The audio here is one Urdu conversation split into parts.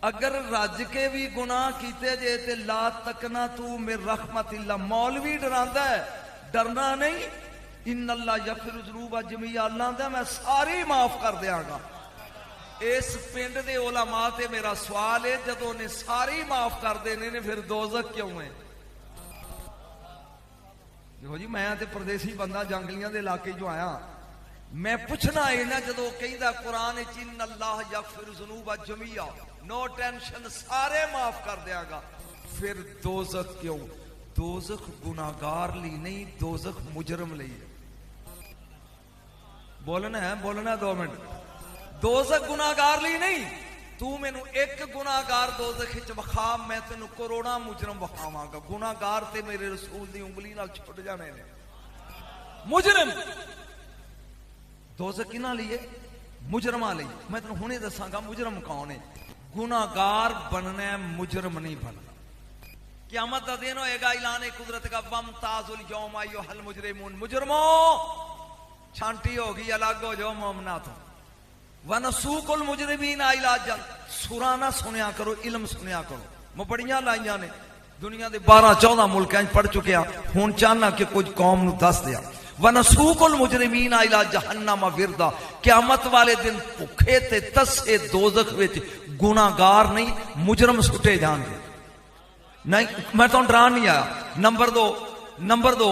اگر رج کے بھی گناہ کیتے جے تے لا تکنا تو من رحمت اللہ، مولوی ڈراندا ہے، ڈرنا نہیں. ان اللہ یغفر الذنوب جميعا، اللہ دا میں ساری معاف کر دیاں گا. اس پنڈ دے علماء تے میرا سوال ہے جدوں نے ساری معاف کر دینے نے پھر دوزخ کیوں ہے؟ دیکھو جی میں تے پردیسی بندہ جنگلیاں دے علاقے جو آیا، میں پوچھنا ہے نا جدوں کہندا قرآن وچ ان اللہ یغفر الذنوب جميعا، نو ٹینشن سارے معاف کر دیا گا، پھر دوزخ کیوں؟ دوزخ گناہگار لی نہیں، دوزخ مجرم لی ہے. بولنا ہے 2 منٹ. دوزخ گناہگار لی نہیں. تو مینوں ایک گناہگار دوزخ وچ وکھا، میں تینوں کروڑاں مجرم وکھاواں گا. گناہگار تے میرے رسول دی انگلی نال چھٹ جانے نے. مجرم دوزخ کنا لیے؟ مجرماں لئی. میں تینوں ہنے دساں گا مجرم کون ہے. گناہگار بننا ہے، مجرم نہیں بننا. قیامت کا دن ہوئے گا، اعلان قدرت کا وامتاز اليوم ایھا المجرمون، مجرموں چھانٹی ہوگی، الگ ہو جاؤ مومناتوں. ونسوق المجرمین الی جہنم. سرانا سنیا کرو، علم سنیا کرو. میں بڑیاں لائیاں نے دنیا دے 12-14 ملکاں پڑھ چکیا، ہن چاہنا کہ کچھ قوم نو دس دیا. ونسوق المجرمین الی جہنم وردا. قیامت والے دن بھکھے تے تسے دوزخ وچ گناہگار نہیں مجرم سٹے جان گے. نہیں میں تو ڈران نہیں آیا. نمبر دو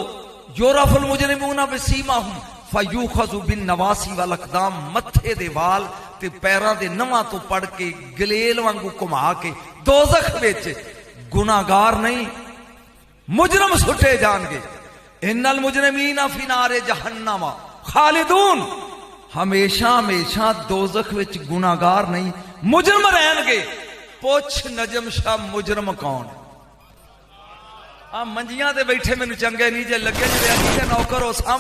یورف المجرمون بسیماہم فیوخذ بالنواسی والاقدام. متھے دے وال تے پیراں دے نواں تو پڑ کے گلیل وانگو کما کے دوزخ وچ گناہگار نہیں مجرم سٹے جان گے. ان المجرمین فی نار جہنم خالدون. ہمیشہ دوزخ وچ گناہگار نہیں مجرم رہن گے. پوچھ نجم شاہ مجرم کون؟ منجیاں دے بیٹھے مینوں چنگے نہیں جے لگے جے نوکر ہو